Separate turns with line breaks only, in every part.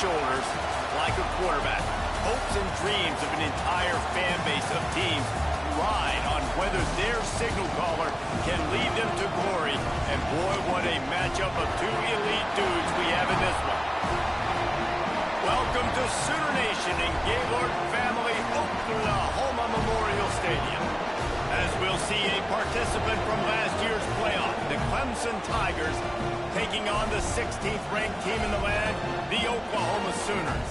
shoulders like a quarterback. Hopes and dreams of an entire fan base of teams ride on whether their signal caller can lead them to glory. And boy, what a matchup of two elite dudes we have in this one. Welcome to Sooner Nation and Gaylord family Oklahoma Memorial Stadium. As we'll see a participant from last year's playoff, the Clemson Tigers, taking on the 16th ranked team in the land, the Oklahoma Sooners.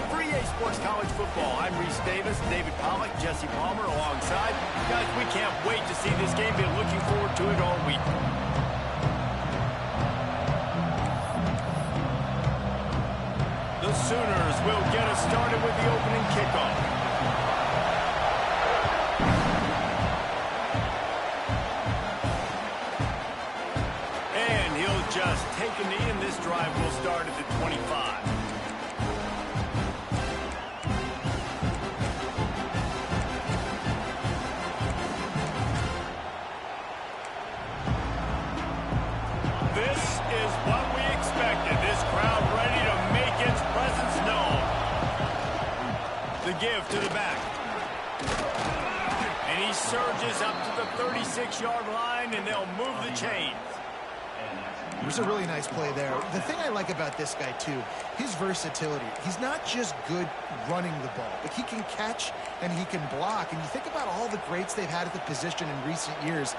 For EA Sports College Football, I'm Reese Davis, David Pollack, Jesse Palmer alongside. Guys, we can't wait to see this game. Been looking forward to it all week. The Sooners will get us started with the opening kickoff. And he'll just take a knee, and this drive will start at the 25. This is what we expected. This crowd ready to make its presence known. The give to the back. And he surges up to the 36-yard line, and they'll move the chains.
It was a really nice play there. The thing I like about this guy, too, his versatility. He's not just good running the ball, but he can catch and he can block. And you think about all the greats they've had at the position in recent years.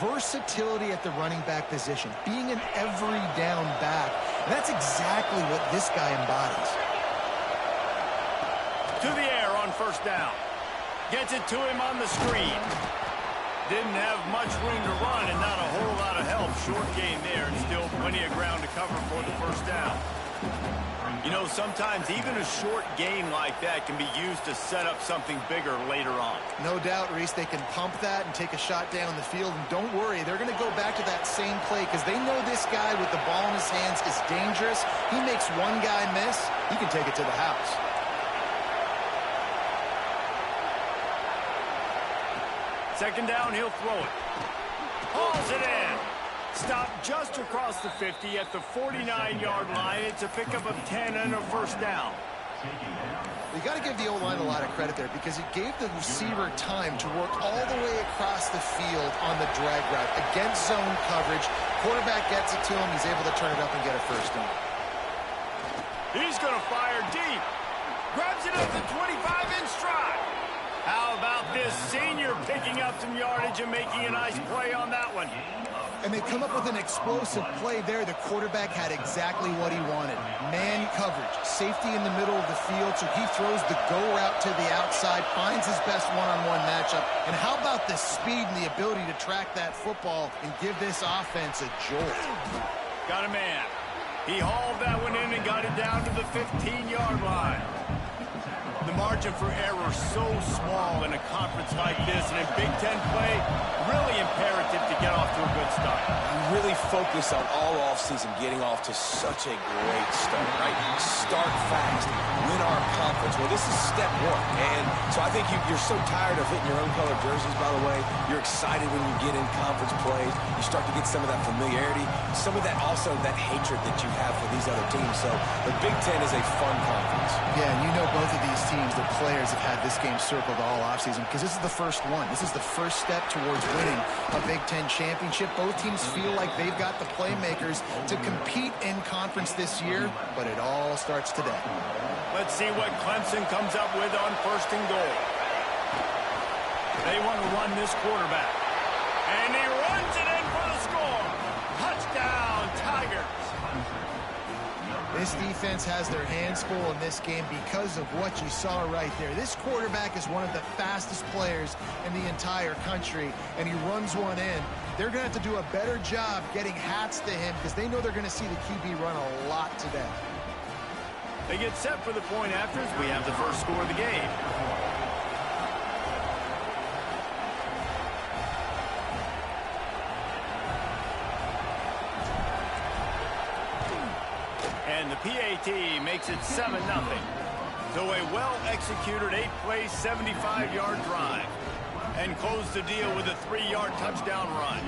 Versatility at the running back position, being an every down back. And that's exactly what this guy embodies.
To the air on first down. Gets it to him on the screen. Didn't have much room to run and not a whole lot of help. Short gain there and still plenty of ground to cover for the first down. You know, sometimes even a short gain like that can be used to set up something bigger later on.
No doubt, Reese, they can pump that and take a shot down the field. And don't worry, they're going to go back to that same play because they know this guy with the ball in his hands is dangerous. He makes one guy miss, he can take it to the house.
Second down, he'll throw it. Hauls it in. Stopped just across the 50 at the 49-yard line. It's a pickup of 10 and a first down.
You got to give the O-line a lot of credit there because it gave the receiver time to work all the way across the field on the drag route against zone coverage. Quarterback gets it to him. He's able to turn it up and get a first down.
He's going to fire deep. Grabs it at the 25 in stride. How about this senior picking up some yardage and making a nice play on that one?
And they come up with an explosive play there. The quarterback had exactly what he wanted. Man coverage, safety in the middle of the field, so he throws the go route to the outside, finds his best one-on-one matchup. And how about the speed and the ability to track that football and give this offense a jolt?
Got a man. He hauled that one in and got it down to the 15-yard line. The margin for error so small in a conference like this, and in Big Ten play, really imperative to get off to a good start.
You really focus on all offseason getting off to such a great start, right? Start fast, win our conference. Well, this is step one, and so I think you're so tired of hitting your own colored jerseys, by the way. You're excited when you get in conference plays. You start to get some of that familiarity, some of that also that hatred that you have for these other teams. So the Big Ten is a fun conference.
Yeah, and you know both of these teams, the players have had this game circled all offseason because this is the first one. This is the first step towards winning a Big Ten championship. Both teams feel like they've got the playmakers to compete in conference this year, but it all starts today.
Let's see what Clemson comes up with on first and goal. They want to run this quarterback. And he runs it in for the score. Touchdown, Tigers.
This defense has their hands full in this game because of what you saw right there. This quarterback is one of the fastest players in the entire country, and he runs one in. They're going to have to do a better job getting hats to him because they know they're going to see the QB run a lot today.
They get set for the point afters. We have the first score of the game. And the PAT makes it 7-0. So a well-executed 8-play, 75-yard drive. And close the deal with a 3-yard touchdown run.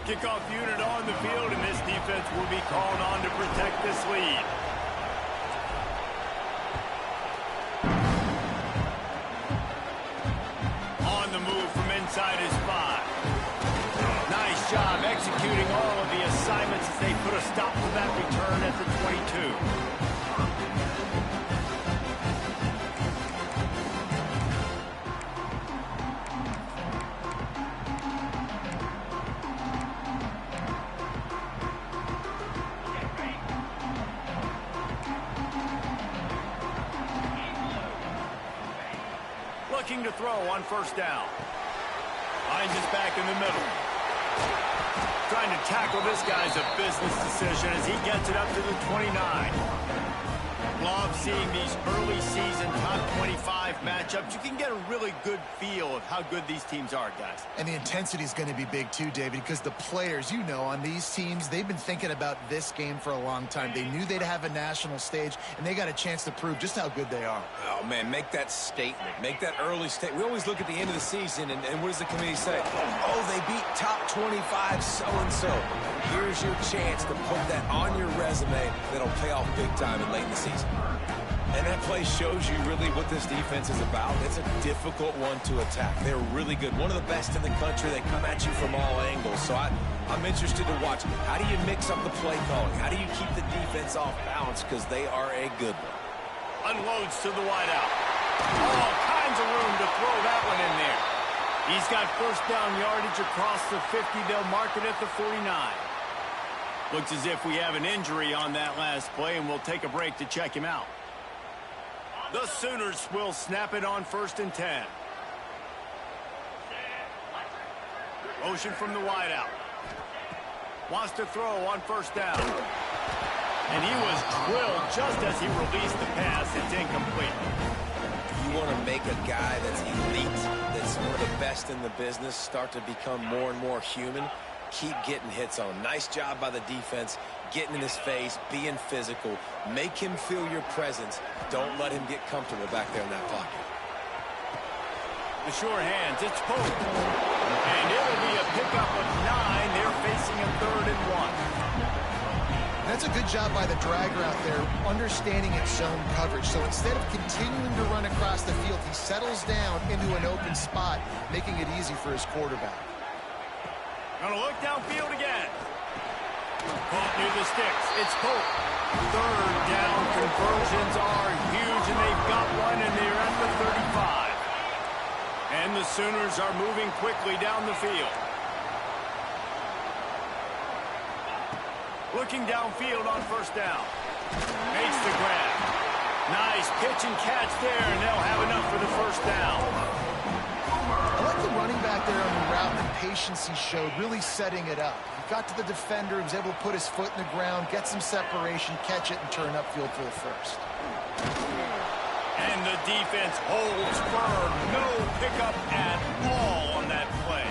Kickoff unit on the field, and this defense will be called on to protect this lead. On the move from inside his 5. Nice job executing all of the assignments as they put a stop to that return at the 22. Looking to throw on first down. Finds his back in the middle. Trying to tackle this guy's a business decision as he gets it up to the 29. Love seeing these early season top 25 matchups. You can get a really good feel of how good these teams are, guys.
And the intensity is going to be big too, David, because the players, you know, on these teams, they've been thinking about this game for a long time. They knew they'd have a national stage, and they got a chance to prove just how good they are.
Oh, man, make that statement. Make that early statement. We always look at the end of the season, and what does the committee say? Oh, they beat top 25 so-and-so. Here's your chance to put that on your resume that'll pay off big time and late in the season. And that play shows you really what this defense is about. It's a difficult one to attack. They're really good. One of the best in the country. They come at you from all angles. So I'm interested to watch. How do you mix up the play calling? How do you keep the defense off balance? Because they are a good one.
Unloads to the wideout. All kinds of room to throw that one in there. He's got first down yardage across the 50. They'll mark it at the 49. Looks as if we have an injury on that last play, and we'll take a break to check him out. The Sooners will snap it on first and 10. Motion from the wideout. Wants to throw on first down. And he was drilled just as he released the pass. It's incomplete.
You want to make a guy that's elite, that's one of the best in the business, start to become more and more human. Keep getting hits on. Nice job by the defense, getting in his face, being physical. Make him feel your presence. Don't let him get comfortable back there in that pocket.
The sure hands, it's Pope. And it'll be a pickup of 9. They're facing a 3rd and 1.
That's a good job by the dragger out there, understanding its zone coverage. So instead of continuing to run across the field, he settles down into an open spot, making it easy for his quarterback.
Gonna look downfield again. Caught near the sticks. It's Pope. 3rd down conversions are huge, and they've got one, and they're at the 35. And the Sooners are moving quickly down the field. Looking downfield on first down. Makes the grab. Nice pitch and catch there, and they'll have enough for the first down.
I like the running back there on the route and the patience he showed, really setting it up. He got to the defender, he was able to put his foot in the ground, get some separation, catch it, and turn upfield for the first.
And the defense holds firm. No pickup at all on that play.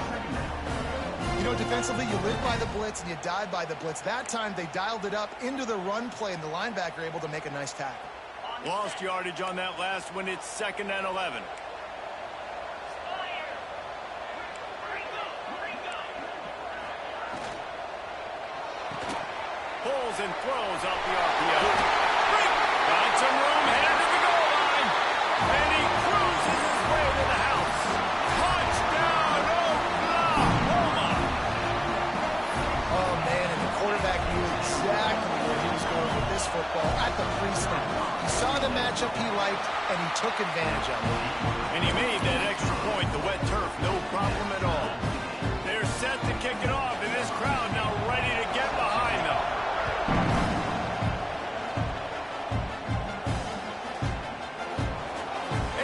You know, defensively, you live by the blitz and you die by the blitz. That time, they dialed it up into the run play, and the linebacker able to make a nice tackle.
Lost yardage on that last one. It's 2nd and 11. Pulls and throws out the RPO. Got some room, headed to the goal line. And he cruises his way to the house. Touchdown, Oklahoma!
Oh, man, and the quarterback knew exactly where he was going with this football at the pre-snap. He saw the matchup he liked, and he took advantage of it.
And he made that extra point, the wet turf, no problem at all. They're set to kick it off, and this crowd now ready to get behind them.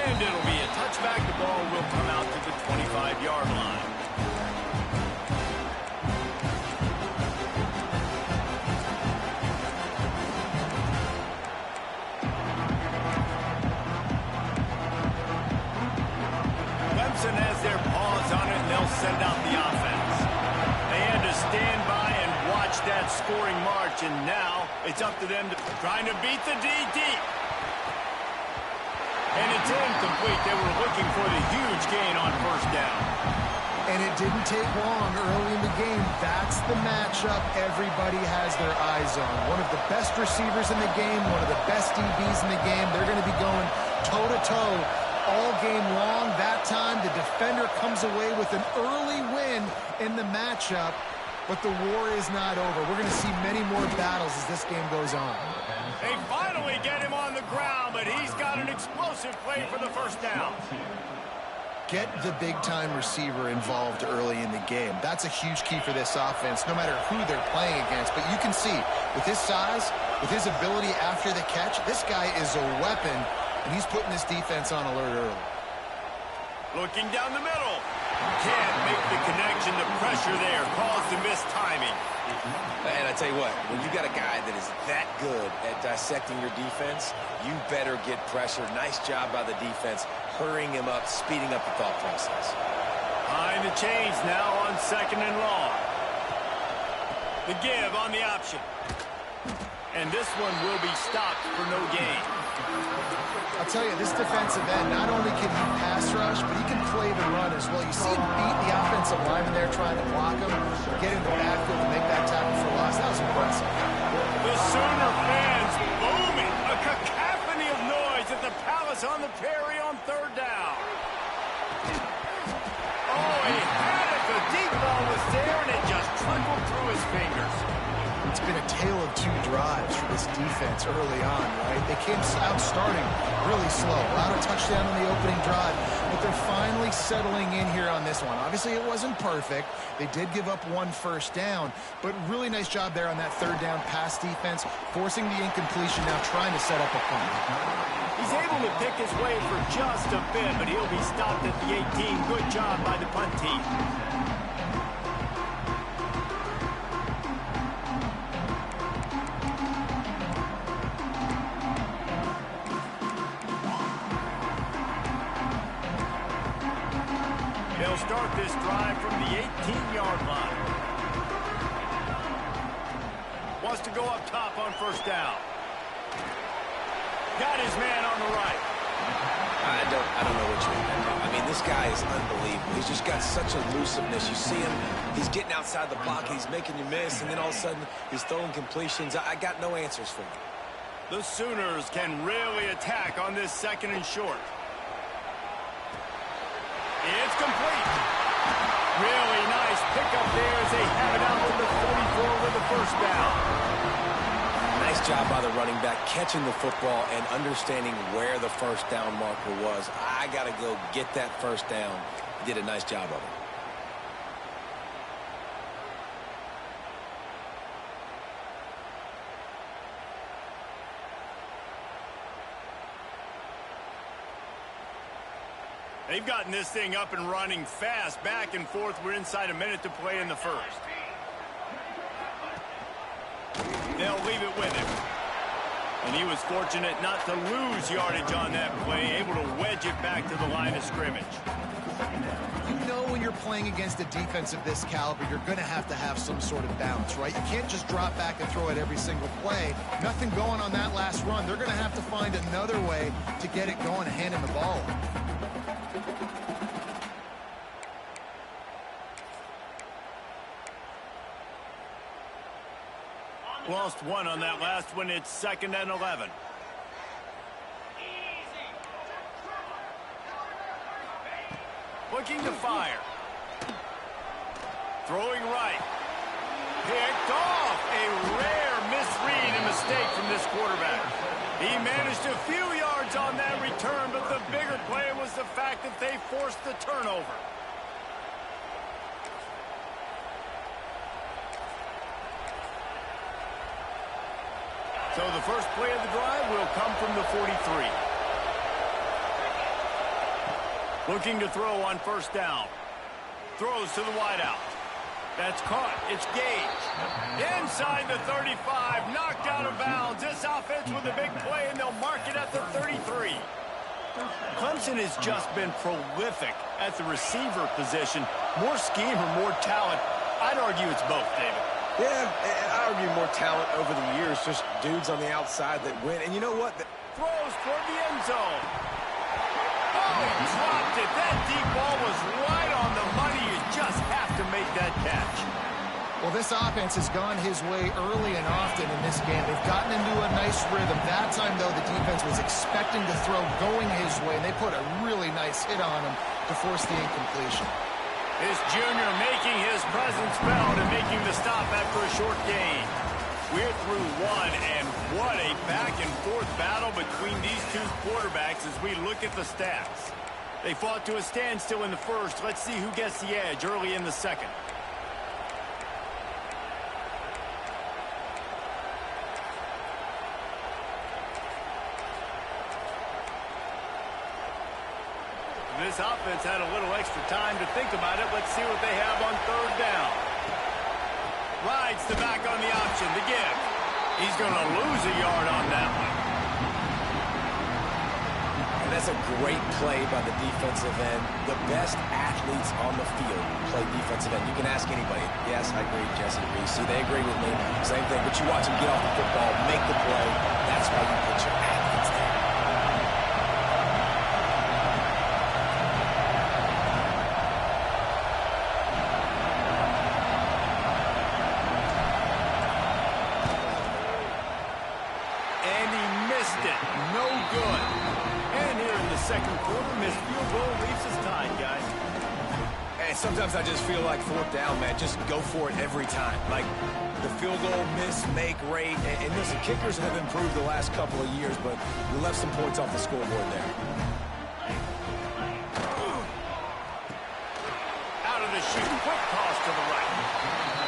And it'll be a touchback. The ball will come out to the 25-yard line. Clemson has their paws on it, and they'll send out the offense. They had to stand by and watch that scoring march, and now it's up to them to trying to beat the D deep. And it's incomplete. They were looking for the huge gain on first down.
And it didn't take long early in the game. That's the matchup everybody has their eyes on. One of the best receivers in the game, one of the best DBs in the game. They're going to be going toe-to-toe all game long. That time, the defender comes away with an early win in the matchup, but the war is not over. We're going to see many more battles as this game goes on.
They finally get him on the ground, but he's got an explosive play for the first down.
Get the big-time receiver involved early in the game. That's a huge key for this offense, no matter who they're playing against. But you can see, with his size, with his ability after the catch, this guy is a weapon, and he's putting his defense on alert early.
Looking down the middle. Can't make the connection. The pressure there caused the missed timing.
And I tell you what, when you got a guy that is that good at dissecting your defense, you better get pressure. Nice job by the defense, hurrying him up, speeding up the thought process.
Behind the chains now on 2nd and long. The give on the option. And this one will be stopped for no gain.
I'll tell you, this defensive end, not only can he pass rush, but he can play the run as well. You see him beat the offensive lineman there trying to block him, get in the backfield to make that tackle for loss. That was impressive.
The Sooner fans booming. A cacophony of noise at the Palace on the Prairie on 3rd down. Oh, he had it. The deep ball was there, and it just trickled through his fingers.
It's been a tale of two drives for this defense early on, right? They came out starting really slow. Allowed a touchdown on the opening drive, but they're finally settling in here on this one. Obviously, it wasn't perfect. They did give up 1 first down, but really nice job there on that 3rd down pass defense, forcing the incompletion, now trying to set up a punt.
He's able to pick his way for just a bit, but he'll be stopped at the 18. Good job by the punt team. They'll start this drive from the 18-yard line. Wants to go up top on 1st down. Got his man on the right.
I don't know what you mean. I mean, this guy is unbelievable. He's just got such elusiveness. You see him, he's getting outside the pocket, he's making you miss, and then all of a sudden, he's throwing completions. I got no answers for him.
The Sooners can really attack on this 2nd and short. It's complete. Really nice pickup there as they have it out to the 44 with the 1st down.
Nice job by the running back, catching the football and understanding where the 1st down marker was. I got to go get that 1st down. He did a nice job of it.
They've gotten this thing up and running fast, back and forth. We're inside a minute to play in the 1st. They'll leave it with him. And he was fortunate not to lose yardage on that play, able to wedge it back to the line of scrimmage.
You know when you're playing against a defense of this caliber, you're going to have some sort of balance, right? You can't just drop back and throw it every single play. Nothing going on that last run. They're going to have to find another way to get it going and hand him the ball.
Lost 1 on that last one. It's 2nd and 11. Looking to fire. Throwing right. Picked off. A rare misread and mistake from this quarterback. He managed a few yards on that return, but the bigger play was the fact that they forced the turnover. So the first play of the drive will come from the 43. Looking to throw on 1st down. Throws to the wideout. That's caught. It's Gage. Inside the 35. Knocked out of bounds. This offense with a big play, and they'll mark it at the 33. Clemson has just been prolific at the receiver position. More scheme or more talent? I'd argue it's both, David.
Yeah, and I argue more talent over the years, just dudes on the outside that win. And you know what?
Throws toward the end zone. Oh, he dropped it. That deep ball was right on the money. You just have to make that catch.
Well, this offense has gone his way early and often in this game. They've gotten into a nice rhythm. That time, though, the defense was expecting to throw going his way, and they put a really nice hit on him to force the incompletion.
This junior making his presence felt and making the stop after a short gain. We're through one, and what a back-and-forth battle between these two quarterbacks as we look at the stats. They fought to a standstill in the first. Let's see who gets the edge early in the second. This offense had a little extra time to think about it. Let's see what they have on third down. Rides the back on the option to give. He's going to lose a yard on that one.
And that's a great play by the defensive end. The best athletes on the field play defensive end. You can ask anybody. Yes, I agree, Jesse Reese. See, they agree with me. Same thing. But you watch them get off the football, make the play. That's why you put your athletes there.
No good. And here in the second quarter, missed field goal leaves us tied, guys.
And sometimes I just feel like fourth down, man. Just go for it every time. Like the field goal miss, make rate. And listen, kickers have improved the last couple of years, but we left some points off the scoreboard there.
Out of the chute, quick toss to the right.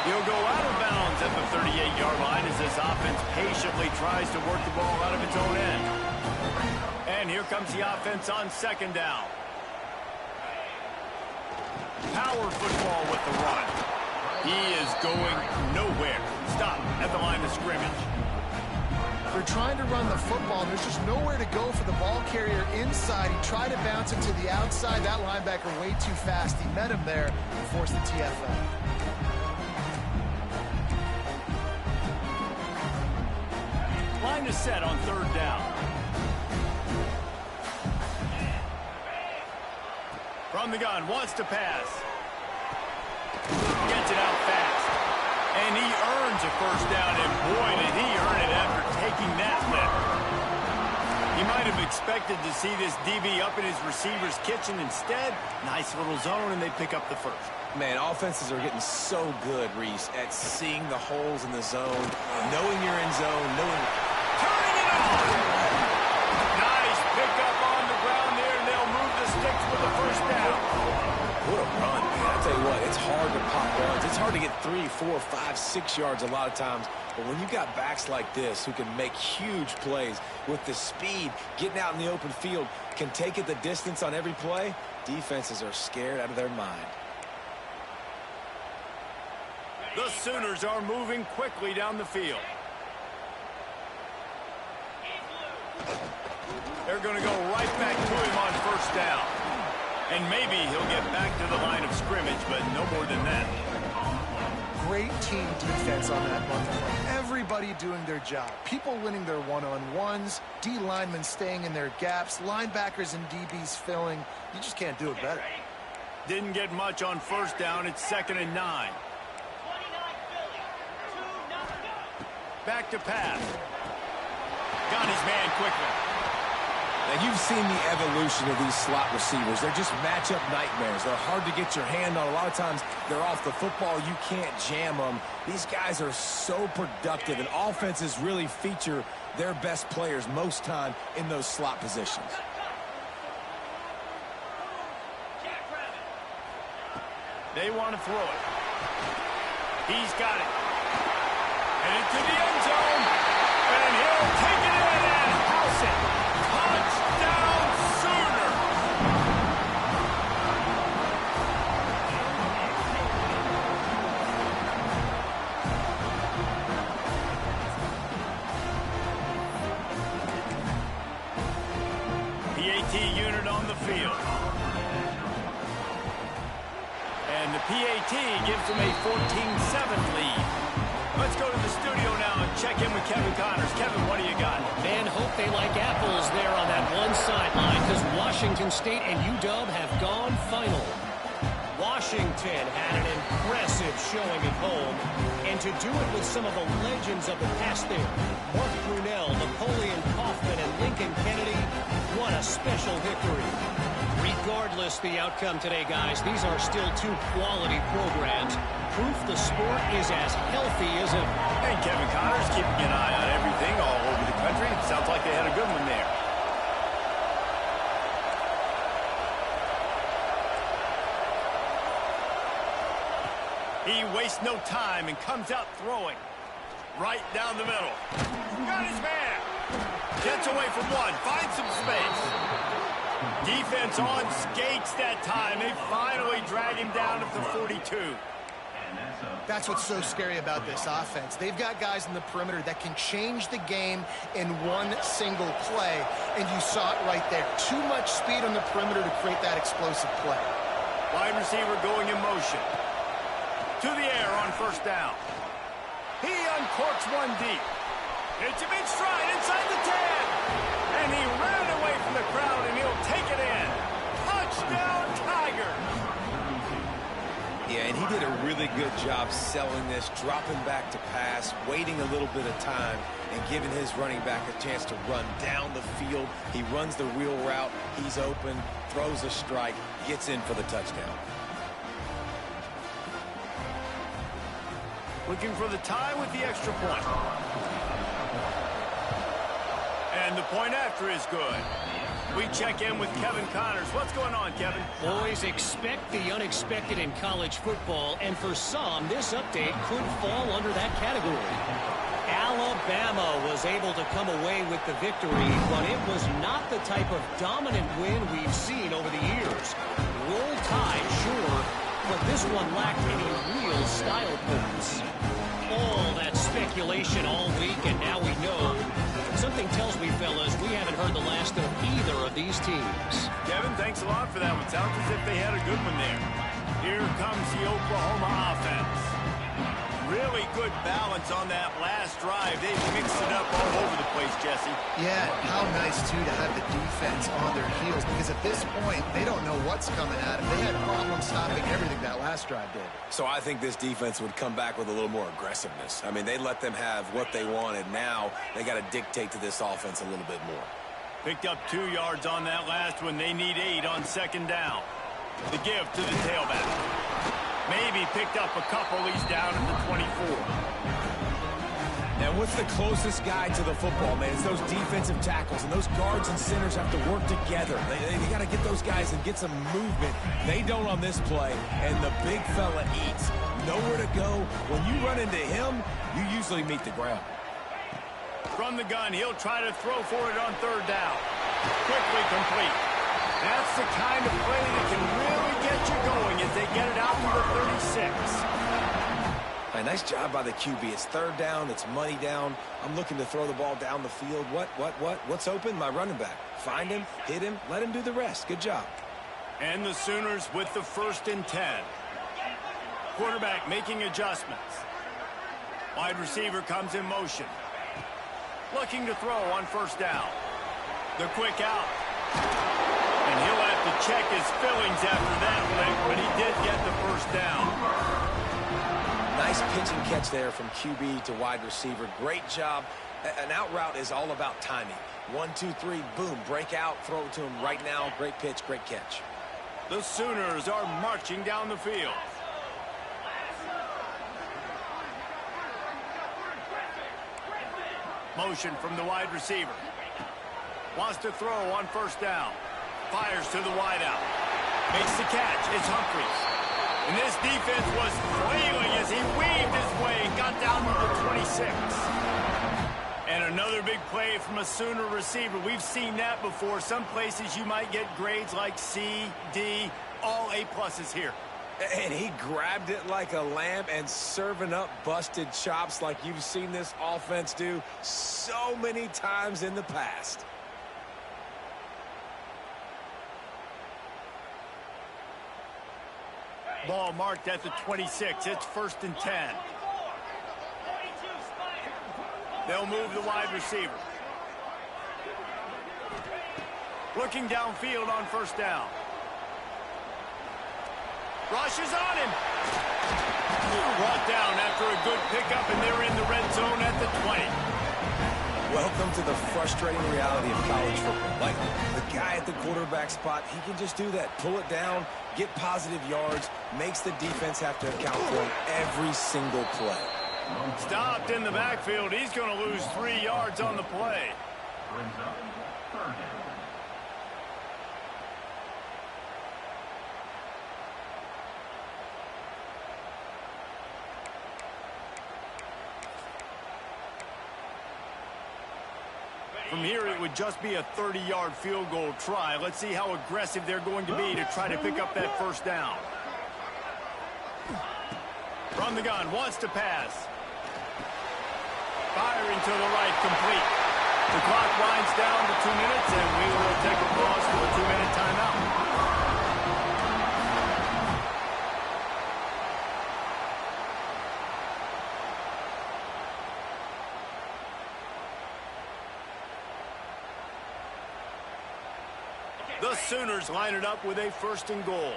He'll go out of bounds at the 38-yard line as this offense patiently tries to work the ball out of its own end. And here comes the offense on second down. Power football with the run. He is going nowhere. Stop at the line of scrimmage.
They're trying to run the football, and there's just nowhere to go for the ball carrier inside. He tried to bounce it to the outside. That linebacker way too fast. He met him there and forced the TFL.
Line is set on third down. From the gun, wants to pass. Gets it out fast. And he earns a first down, and boy, did he earn it after taking that lift. He might have expected to see this DB up in his receiver's kitchen. Instead, nice little zone, and they pick up the first.
Man, offenses are getting so good, Reese, at seeing the holes in the zone, knowing you're in zone, knowing...
Turning it on! Nice pickup on the ground there, and they'll move the sticks with the first down.
What a run, man. I tell you what, it's hard to pop runs. It's hard to get 3, 4, 5, 6 yards a lot of times. But when you got backs like this who can make huge plays with the speed, getting out in the open field, can take it the distance on every play, defenses are scared out of their mind.
The Sooners are moving quickly down the field. They're going to go right back to him on first down. And maybe he'll get back to the line of scrimmage, but no more than that.
Great team defense on that run play. Everybody doing their job. People winning their one-on-ones, D linemen staying in their gaps, linebackers and DBs filling. You just can't do it better.
Didn't get much on first down. It's 2nd and 9. Back to pass. Got his man quickly.
Now, you've seen the evolution of these slot receivers. They're just matchup nightmares. They're hard to get your hand on. A lot of times, they're off the football. You can't jam them. These guys are so productive, and offenses really feature their best players most time in those slot positions.
They want to throw it. He's got it. And into the end zone. And he'll take it in and house it. Touchdown, Sooner. PAT unit on the field. And the PAT gives them a 14-7 lead. Let's go to the studio now and check in with Kevin Connors. Kevin, what do you got?
Man, hope they like apples there on that one sideline because Washington State and UW have gone final. Washington had an impressive showing at home, and to do it with some of the legends of the past there, Mark Brunell, Napoleon Kaufman, and Lincoln Kennedy, what a special victory. Regardless the outcome today, guys, these are still two quality programs. Proof the sport is as healthy as ever.
And Kevin Connor's keeping an eye on everything all over the country. It sounds like they had a good one there. He wastes no time and comes out throwing. Right down the middle. Got his man. Gets away from one. Finds some space. Defense on skates that time. They finally drag him down at the 42.
That's what's so scary about this offense. They've got guys in the perimeter that can change the game in one single play, and you saw it right there. Too much speed on the perimeter to create that explosive play.
Wide receiver going in motion. To the air on first down. He uncorks one deep. It's a big stride inside the 10. And he ran away from the crowd, and he'll take it in. Touchdown, Tigers.
Yeah, and he did a really good job selling this, dropping back to pass, waiting a little bit of time, and giving his running back a chance to run down the field. He runs the wheel route. He's open, throws a strike, gets in for the touchdown.
Looking for the tie with the extra point. And the point after is good. We check in with Kevin Connors. What's going on, Kevin?
Boys, expect the unexpected in college football, and for some, this update could fall under that category. Alabama was able to come away with the victory, but it was not the type of dominant win we've seen over the years. Roll Tide, sure, but this one lacked any real style points. All that speculation all week, and now we know. Something tells me, fellas, we haven't heard the last of either of these teams.
Kevin, thanks a lot for that one. Sounds as if they had a good one there. Here comes the Oklahoma offense. Really good balance on that last drive. They mixed it up all over the place, Jesse.
Yeah, how nice, too, to have the defense on their heels, because at this point, they don't know what's coming at them. They had problems stopping everything that last drive did.
So I think this defense would come back with a little more aggressiveness. I mean, they let them have what they wanted. Now they got to dictate to this offense a little bit more.
Picked up 2 yards on that last one. They need 8 on second down. The give to the tailback. Maybe picked up a couple. He's down at the 24.
And what's the closest guy to the football, man? It's those defensive tackles, and those guards and centers have to work together. They got to get those guys and get some movement. They don't on this play, and the big fella eats. Nowhere to go. When you run into him, you usually meet the ground.
From the gun, he'll try to throw for it on third down. Quickly complete. That's the kind of play that can really get you going as they get it out to the 36.
A nice job by the QB. It's third down. It's money down. I'm looking to throw the ball down the field. What's open? My running back. Find him, hit him, let him do the rest. Good job.
And the Sooners with the 1st and 10. Quarterback making adjustments. Wide receiver comes in motion. Looking to throw on first down. The quick out. And he'll have to check his fillings after that lick, but he did get the first down.
Nice pitch and catch there from QB to wide receiver. Great job. An out route is all about timing. 1, 2, 3, boom, break out, throw it to him right now. Great pitch, great catch.
The Sooners are marching down the field. Motion from the wide receiver. Wants to throw on first down. Fires to the wideout. Makes the catch. It's Humphries. And this defense was flailing as he weaved his way and got down to the 26. And another big play from a Sooner receiver. We've seen that before. Some places you might get grades like C, D, all A-pluses here.
And he grabbed it like a lamb and serving up busted chops like you've seen this offense do so many times in the past.
Ball marked at the 26. It's 1st and 10. They'll move the wide receiver. Looking downfield on first down. Rushes on him. Brought down after a good pickup, and they're in the red zone at the 20.
Welcome to the frustrating reality of college football. Like, the guy at the quarterback spot, he can just do that. Pull it down, get positive yards, makes the defense have to account for it every single play.
Stopped in the backfield. He's going to lose 3 yards on the play. From here, it would just be a 30-yard field goal try. Let's see how aggressive they're going to be to try to pick up that first down. From the gun, wants to pass. Firing to the right, complete. The clock winds down to 2 minutes, and we will take a pause for the 2-minute timeout. The Sooners line it up with a 1st and goal.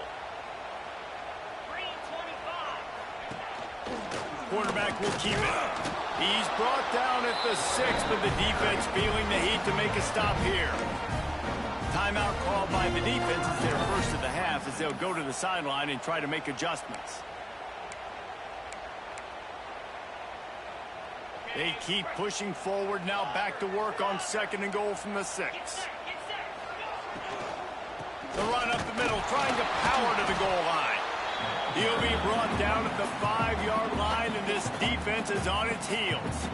Quarterback will keep it. He's brought down at the 6, but the defense feeling the heat to make a stop here. Timeout called by the defense. It's their first of the half as they'll go to the sideline and try to make adjustments. They keep pushing forward, now back to work on 2nd and goal from the 6. The run up the middle, trying to power to the goal line. He'll be brought down at the 5-yard line, and this defense is on its heels.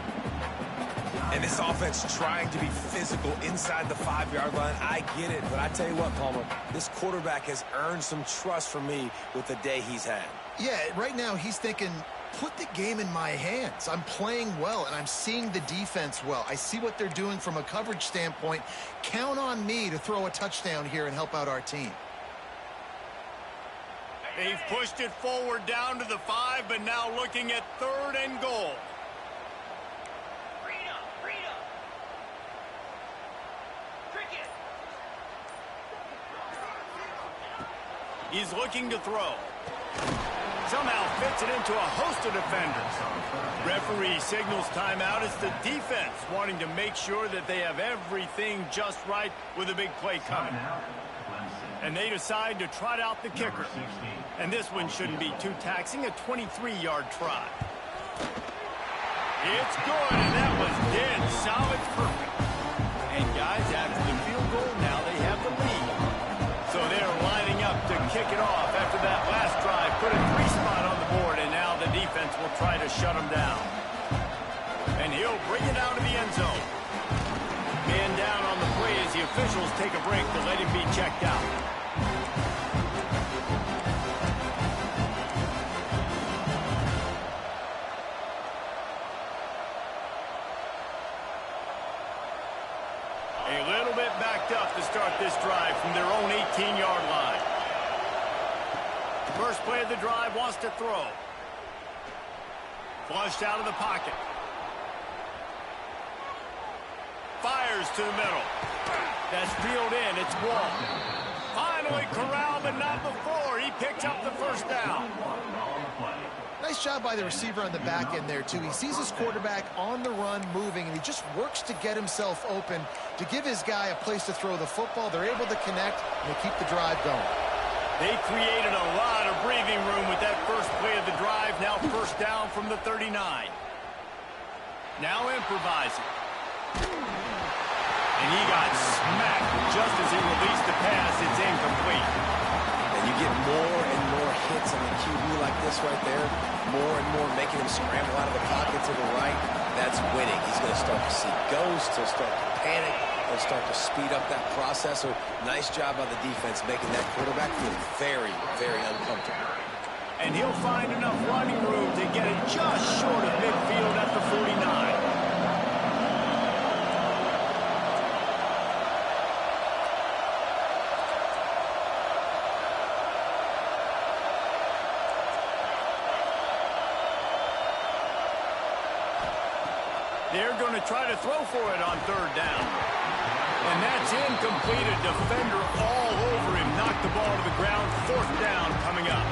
And this offense trying to be physical inside the 5-yard line. I get it, but I tell you what, Palmer, this quarterback has earned some trust from me with the day he's had.
Yeah, right now he's thinking, put the game in my hands. I'm playing well, and I'm seeing the defense well. I see what they're doing from a coverage standpoint. Count on me to throw a touchdown here and help out our team.
They've pushed it forward down to the 5, but now looking at 3rd and goal. He's looking to throw. Somehow fits it into a host of defenders. Referee signals timeout. It's the defense wanting to make sure that they have everything just right with a big play coming. And they decide to trot out the kicker. And this one shouldn't be too taxing, a 23-yard try. It's good, and that was dead solid, perfect. And guys, after the field goal, now they have the lead. So they're lining up to kick it off after that last drive. Put a 3-spot on the board, and now the defense will try to shut them down. And he'll bring it out to the end zone. Man down on the play as the officials take a break to let him be checked out. A little bit backed up to start this drive from their own 18-yard line. First play of the drive, wants to throw. Flushed out of the pocket. Fires to the middle. That's peeled in. It's Wall. Finally corralled, but not before. He picked up the first down.
Nice job by the receiver on the back end there, too. He sees his quarterback on the run moving, and he just works to get himself open to give his guy a place to throw the football. They're able to connect, and they keep the drive going.
They created a lot of breathing room with that first play of the drive. Now first down from the 39. Now improvising. And he got smacked just as he released the pass. It's incomplete.
And you get more and more hits on the QB like this right there. More and more making him scramble out of the pocket to the right. That's winning. He's going to start to see ghosts. He'll start to panic. He'll start to speed up that process. So nice job by the defense making that quarterback feel very, very uncomfortable.
And he'll find enough running room to get it just short of midfield at the 49. They're going to try to throw for it on 3rd down. And that's incomplete. A defender all over him. Knocked the ball to the ground. 4th down coming up.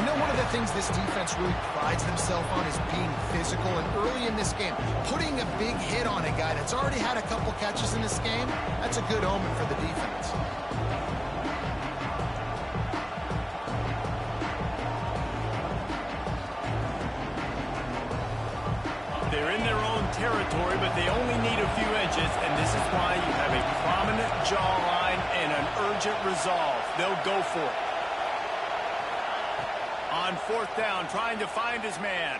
You know, one of the things this defense really prides themselves on is being physical. And early in this game, putting a big hit on a guy that's already had a couple catches in this game, that's a good omen for the defense.
They're in their own territory, but they only need a few inches, and this is why you have a prominent jawline and an urgent resolve. They'll go for it. On fourth down, trying to find his man.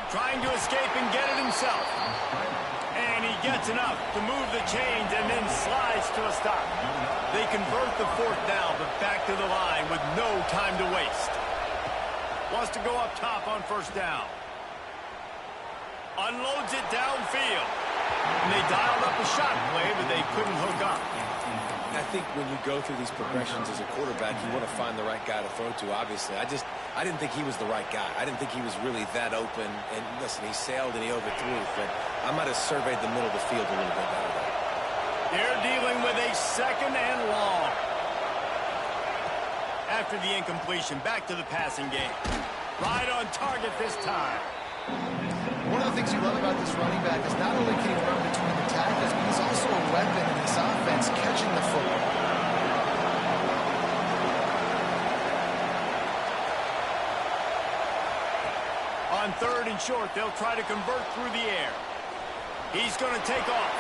Trying to escape and get it himself. And he gets enough to move the chains and then slides to a stop. They convert the fourth down, but back to the line with no time to waste. Wants to go up top on first down. Unloads it downfield. And they dialed up a shot play, but they couldn't hook up.
I think when you go through these progressions as a quarterback, you want to find the right guy to throw to, obviously. I didn't think he was the right guy. I didn't think he was really that open. And listen, he sailed and he overthrew, but I might have surveyed the middle of the field a little bit better there.
They're dealing with a second and long. After the incompletion, back to the passing game. Right on target this time.
One of the things you love about this running back is not only can he run between the tackles, but he's also a weapon in this offense, catching the football.
On third and short, they'll try to convert through the air. He's going to take off.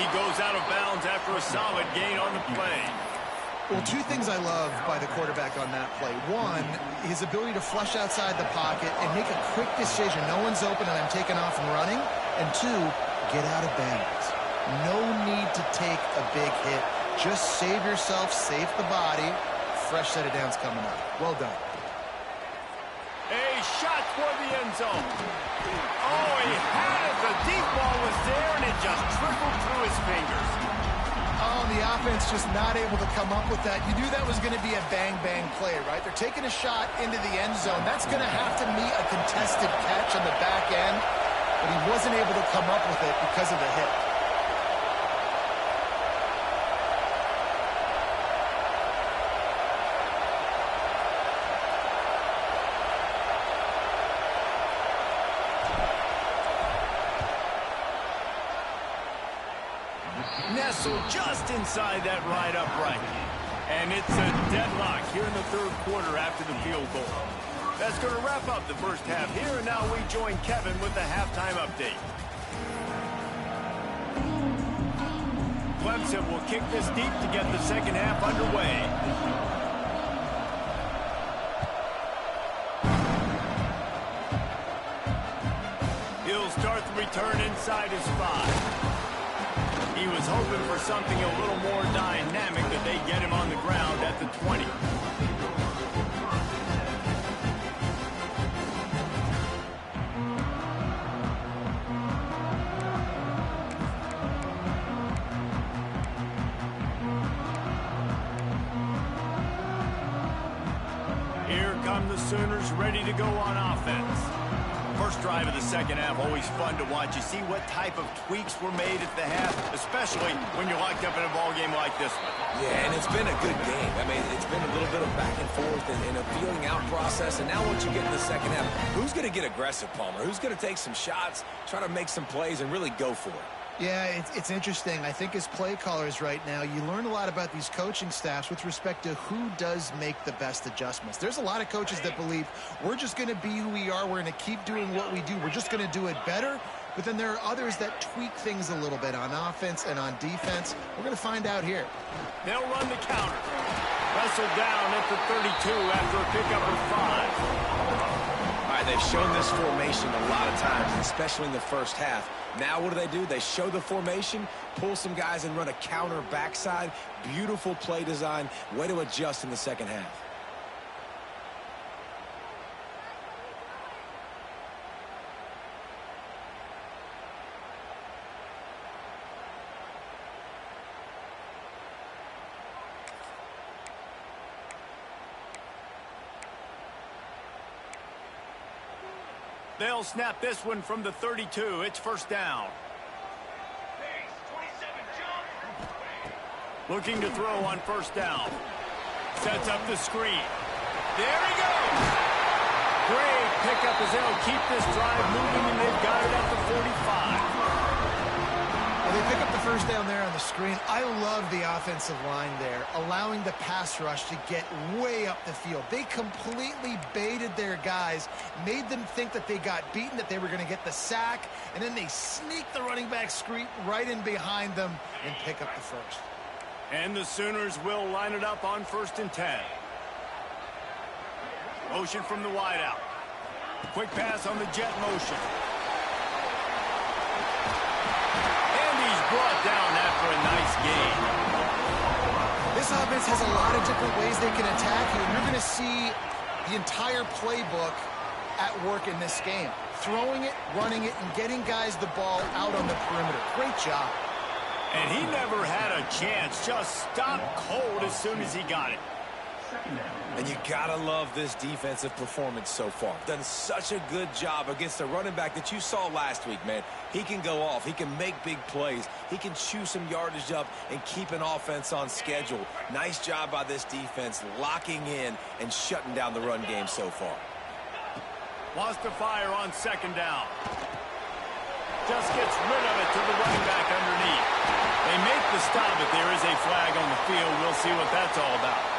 He goes out of bounds after a solid gain on the play.
Well, two things I love by the quarterback on that play. One, his ability to flush outside the pocket and make a quick decision. No one's open and I'm taking off and running. And two, get out of bounds. No need to take a big hit. Just save yourself, save the body. Fresh set of downs coming up. Well done.
A shot for the end zone. Oh, he had it. The deep ball was there and it just trickled through his fingers.
Oh, the offense just not able to come up with that. You knew that was going to be a bang-bang play, right? They're taking a shot into the end zone. That's going to have to meet a contested catch on the back end, but he wasn't able to come up with it because of the hit.
Nestled just inside that right upright. And it's a deadlock here in the third quarter after the field goal. That's going to wrap up the first half here, and now we join Kevin with the halftime update. Clemson will kick this deep to get the second half underway. He'll start the return inside his 5. He was hoping for something a little more dynamic, that they get him on the ground at the 20. Here come the Sooners, ready to go on offense. First drive of the second half, always fun to watch. You see what type of tweaks were made at the half, especially when you're locked up in a ball game like this one.
Yeah, and it's been a good game. I mean, it's been a little bit of back and forth and a feeling out process. And now once you get in the second half, who's going to get aggressive, Palmer? Who's going to take some shots, try to make some plays, and really go for it?
Yeah, it's interesting. I think as play callers right now, you learn a lot about these coaching staffs with respect to who does make the best adjustments. There's a lot of coaches that believe we're just going to be who we are. We're going to keep doing what we do. We're just going to do it better. But then there are others that tweak things a little bit on offense and on defense. We're going to find out here.
They'll run the counter. Wrestled down at the 32 after a pickup of 5.
All right, they've shown this formation a lot of times, especially in the first half. Now what do? They show the formation, pull some guys and run a counter backside. Beautiful play design. Way to adjust in the second half.
They'll snap this one from the 32. It's first down. Looking to throw on first down. Sets up the screen. There he goes. Great pickup as they'll keep this drive moving, and they've got it at the 45.
Well, they pick up the first down there on the screen. I love the offensive line there, allowing the pass rush to get way up the field. They completely baited their guys, made them think that they got beaten, that they were going to get the sack, and then they sneak the running back screen right in behind them and pick up the first.
And the Sooners will line it up on 1st and 10. Motion from the wideout. Quick pass on the jet motion. Brought down after a nice gain.
This offense has a lot of different ways they can attack you, and you're going to see the entire playbook at work in this game. Throwing it, running it, and getting guys the ball out on the perimeter. Great job.
And he never had a chance. Just stopped cold as soon as he got it.
And you gotta love this defensive performance so far. Done such a good job against a running back that you saw last week, man. He can go off. He can make big plays. He can chew some yardage up and keep an offense on schedule. Nice job by this defense locking in and shutting down the run game so far.
Wants to fire on 2nd down. Just gets rid of it to the running back underneath. They make the stop, but there is a flag on the field. We'll see what that's all about.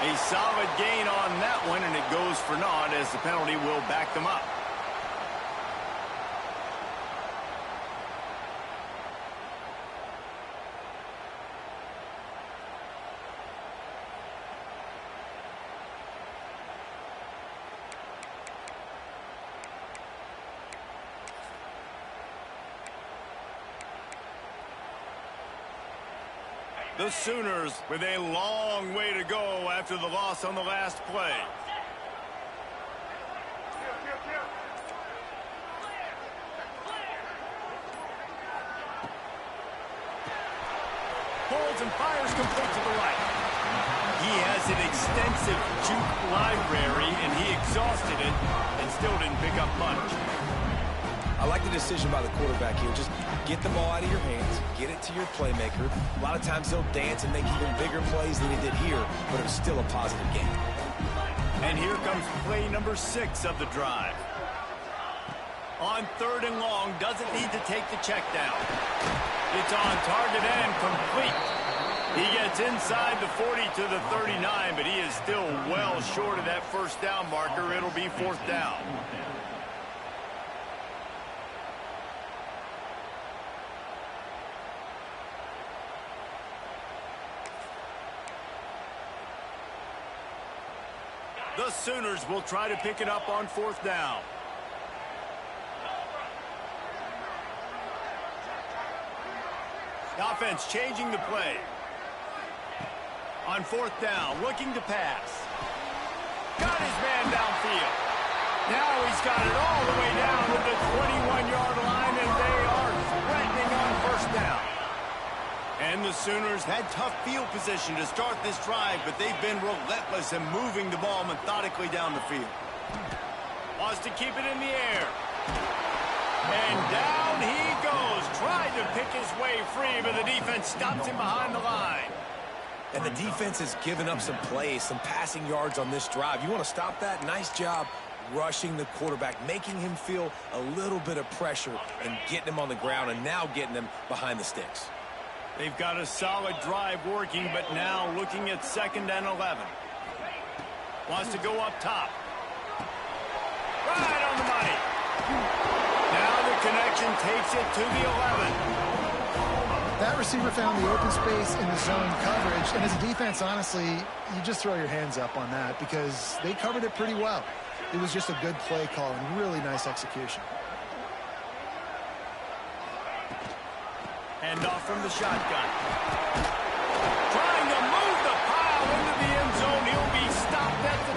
A solid gain on that one, and it goes for naught as the penalty will back them up. The Sooners with a long way to go after the loss on the last play. Holds and fires complete to the right. He has an extensive juke library, and he exhausted it and still didn't pick up much.
I like the decision by the quarterback here. Just get the ball out of your hands, get it to your playmaker. A lot of times he'll dance and make even bigger plays than he did here, but it was still a positive game.
And here comes play number 6 of the drive. On 3rd and long, doesn't need to take the check down. It's on target and complete. He gets inside the 40 to the 39, but he is still well short of that 1st down marker. It'll be 4th down. The Sooners will try to pick it up on 4th down. The offense changing the play. On 4th down, looking to pass. Got his man downfield. Now he's got it all the way down to the 21-yard line, and they are threatening on 1st down. And the Sooners had tough field position to start this drive, but they've been relentless in moving the ball methodically down the field. Wants to keep it in the air. And down he goes. Tried to pick his way free, but the defense stops him behind the line.
And the defense has given up some plays, some passing yards on this drive. You want to stop that? Nice job rushing the quarterback, making him feel a little bit of pressure and getting him on the ground and now getting him behind the sticks.
They've got a solid drive working, but now looking at 2nd and 11. Wants to go up top. Right on the money. Now the connection takes it to the 11.
That receiver found the open space in the zone coverage, and as a defense, honestly, you just throw your hands up on that because they covered it pretty well. It was just a good play call and really nice execution.
Hand off from the shotgun. Trying to move the pile into the end zone. He'll be stopped at the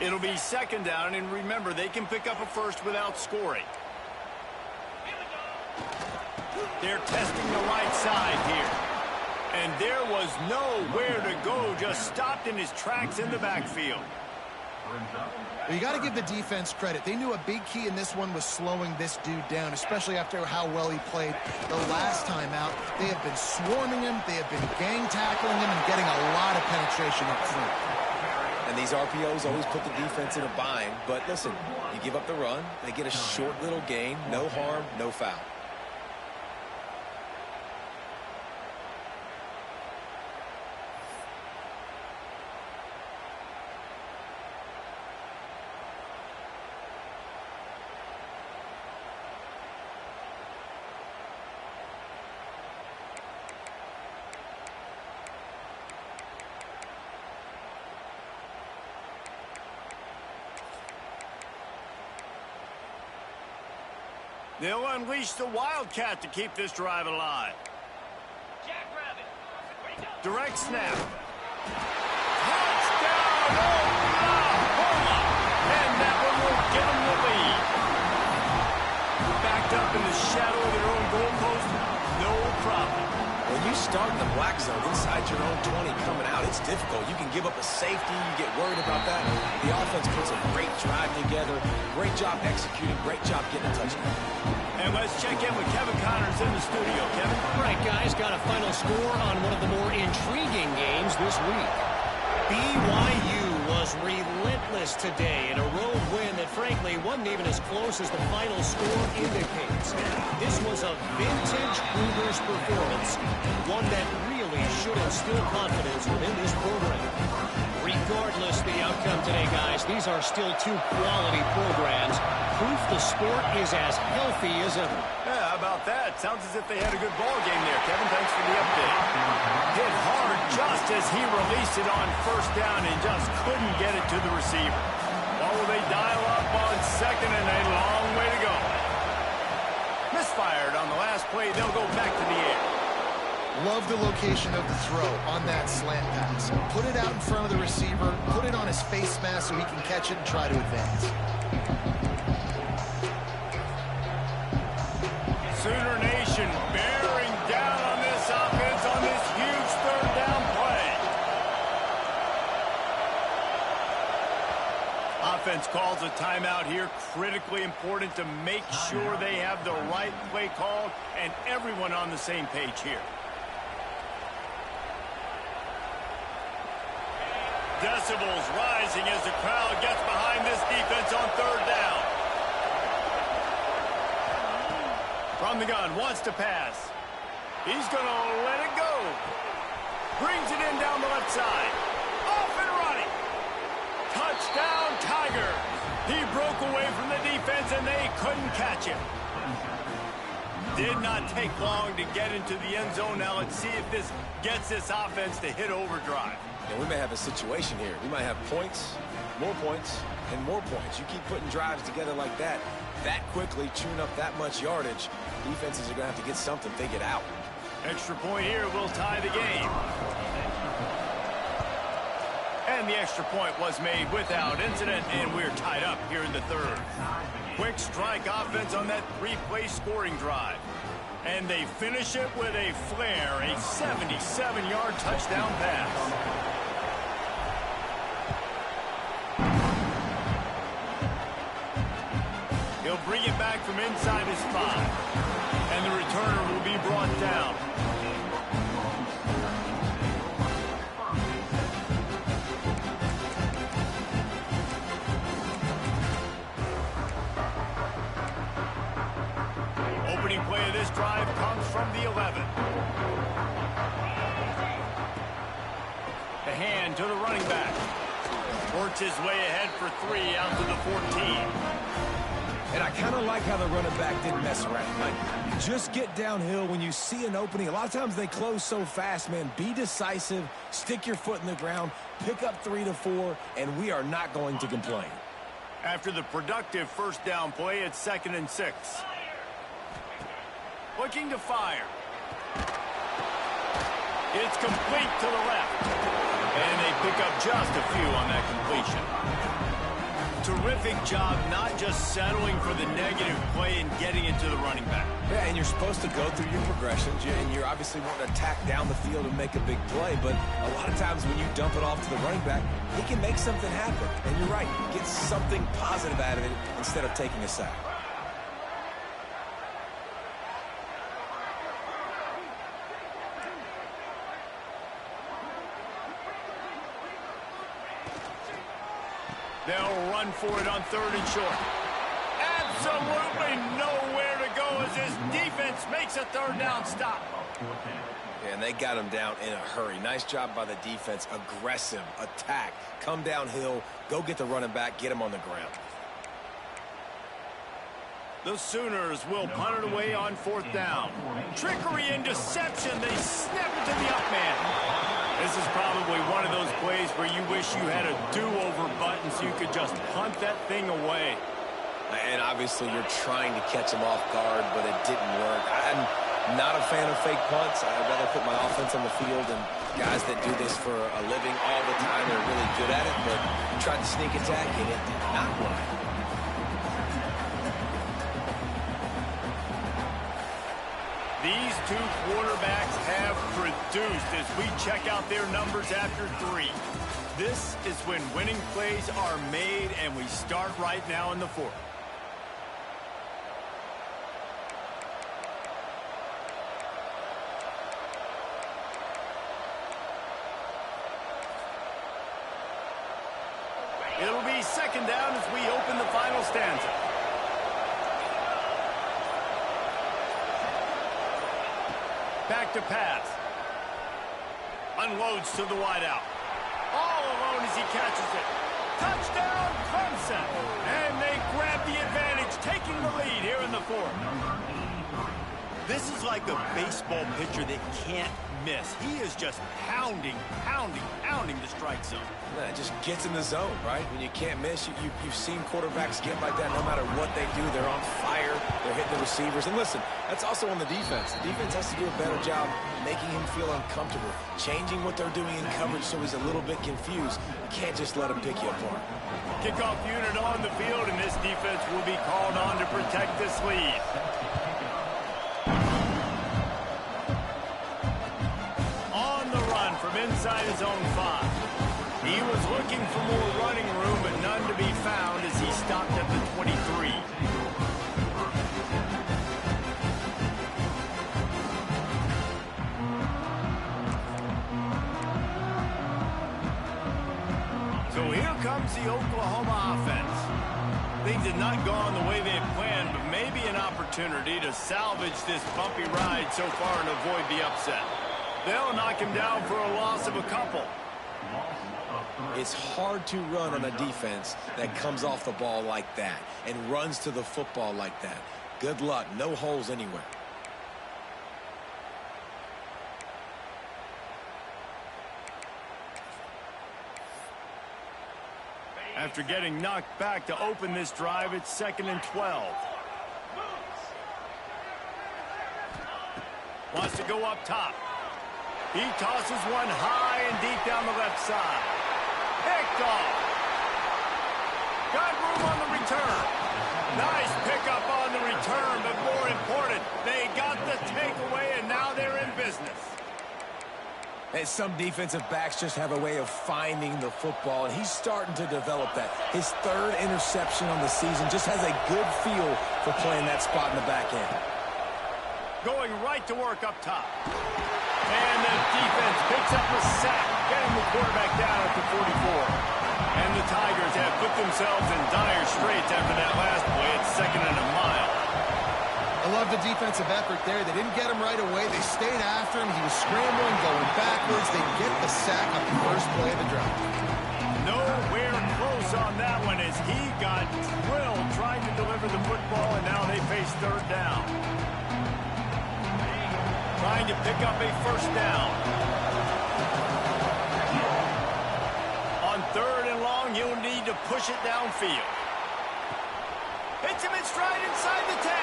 2. It'll be 2nd down, and remember, they can pick up a first without scoring. They're testing the right side here. And there was nowhere to go, just stopped in his tracks in the backfield.
You got to give the defense credit. They knew a big key in this one was slowing this dude down, especially after how well he played the last time out. They have been swarming him. They have been gang tackling him and getting a lot of penetration up front.
And these RPOs always put the defense in a bind. But listen, you give up the run, they get a short little gain, no harm, no foul.
They'll unleash the Wildcat to keep this drive alive. Direct snap. Touchdown, Oklahoma! And that one will give them the lead. Backed up in the shadow of their own goalpost, no problem.
When you start in the black zone inside your own 20 coming out, it's difficult. You can give up a safety. You get worried about that. The offense puts a great drive together. Great job executing. Great job getting a touchdown.
And let's check in with Kevin Connors in the studio. Kevin?
Right, guys, got a final score on one of the more intriguing games this week. BYU was relentless today in a road win that, frankly, wasn't even as close as the final score indicates. This was a vintage Cougars performance, one that really should instill confidence within this program. Regardless the outcome today, guys, these are still two quality programs. Proof the sport is as healthy as ever.
Yeah, how about that? Sounds as if they had a good ball game there, Kevin. Thanks for the update. Hit hard just as he released it on first down and just couldn't get it to the receiver. What will they dial up on second and a long way to go? Misfired on the last play. They'll go back to the air.
Love the location of the throw on that slant pass. Put it out in front of the receiver, put it on his face mask so he can catch it and try to advance.
Sooner Nation bearing down on this offense on this huge third down play. Offense calls a timeout here. Critically important to make sure they have the right play called and everyone on the same page here. Decibels rising as the crowd gets behind this defense on third down. From the gun, wants to pass. He's going to let it go. Brings it in down the left side. Off and running. Touchdown, Tigers. He broke away from the defense, and they couldn't catch him. Did not take long to get into the end zone. Now let's see if this gets this offense to hit overdrive.
And we may have a situation here. We might have points, and more points. You keep putting drives together like that quickly, chewing up that much yardage, defenses are going to have to get something, they get out.
Extra point here will tie the game. And the extra point was made without incident, and we're tied up here in the third. Quick strike offense on that three-play scoring drive. And they finish it with a flare, a 77-yard touchdown pass. He'll bring it back from inside his 5. And the returner will be brought down. Opening play of this drive comes from the 11. The hand to the running back. Works his way ahead for 3 out to the 14.
And I kind of like how the running back didn't mess around. Like, just get downhill when you see an opening. A lot of times they close so fast, man. Be decisive, stick your foot in the ground, pick up 3 to 4, and we are not going to complain.
After the productive first down play, it's 2nd and 6. Looking to fire. It's complete to the left. And they pick up just a few on that completion. terrific job not just settling for the negative play and getting it to the running back.
Yeah, and you're supposed to go through your progressions, and you're obviously wanting to attack down the field and make a big play, but a lot of times when you dump it off to the running back, he can make something happen. And you're right, get something positive out of it instead of taking a sack.
They'll run for it on 3rd and short. Absolutely nowhere to go as his defense makes a 3rd down stop.
Yeah, and they got him down in a hurry. Nice job by the defense. Aggressive attack. Come downhill. Go get the running back. Get him on the ground.
The Sooners will punt it away on 4th down. Trickery and deception. They snap it to the up man. This is probably one of those plays where you wish you had a do-over button so you could just punt that thing away.
And obviously you're trying to catch him off guard, but it didn't work. I'm not a fan of fake punts. I'd rather put my offense on the field, and guys that do this for a living all the time, they're really good at it, but tried to sneak attack, and it did not work.
These two quarterbacks have produced as we check out their numbers after 3. This is when winning plays are made, and we start right now in the 4th. It'll be 2nd down as we open the final stanza. Back to pass. Unloads to the wideout. All alone as he catches it. Touchdown, Clemson! And they grab the advantage, taking the lead here in the 4th. This is like a baseball pitcher that can't miss. He is just pounding the strike zone.
Yeah, it just gets in the zone, right? When you can't miss, you've seen quarterbacks get like that no matter what they do. They're on fire. They're hitting the receivers. And listen, that's also on the defense. The defense has to do a better job making him feel uncomfortable, changing what they're doing in coverage so he's a little bit confused. You can't just let him pick you apart.
Kickoff unit on the field, and this defense will be called on to protect this lead. From inside his own 5. He was looking for more running room, but none to be found as he stopped at the 23. So here comes the Oklahoma offense. Things had not gone the way they had planned, but maybe an opportunity to salvage this bumpy ride so far and avoid the upset. They'll knock him down for a loss of a couple.
It's hard to run on a defense that comes off the ball like that and runs to the football like that. Good luck. No holes anywhere.
After getting knocked back to open this drive, it's 2nd and 12. Wants to go up top. He tosses one high and deep down the left side. Picked off. Got room on the return. Nice pickup on the return, but more important, they got the takeaway, and now they're in business.
And some defensive backs just have a way of finding the football, and he's starting to develop that. His 3rd interception on the season, just has a good feel for playing that spot in the back end.
Going right to work up top. And the defense picks up a sack, getting the quarterback down at the 44. And the Tigers have put themselves in dire straits after that last play. It's 2nd and a mile.
I love the defensive effort there. They didn't get him right away. They stayed after him. He was scrambling, going backwards. They get the sack on the first play of the drive.
Nowhere close on that one as he got drilled trying to deliver the football, and now they face 3rd down. Trying to pick up a 1st down. On 3rd and long, you'll need to push it downfield. Hits him in stride inside the 10.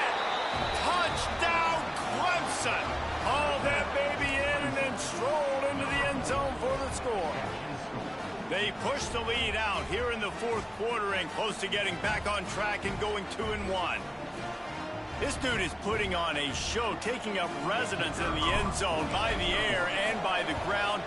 Touchdown, Clemson. Hauled that baby in and then strolled into the end zone for the score. They push the lead out here in the fourth quarter and close to getting back on track and going 2-1. This dude is putting on a show, taking up residence in the end zone by the air and by the ground,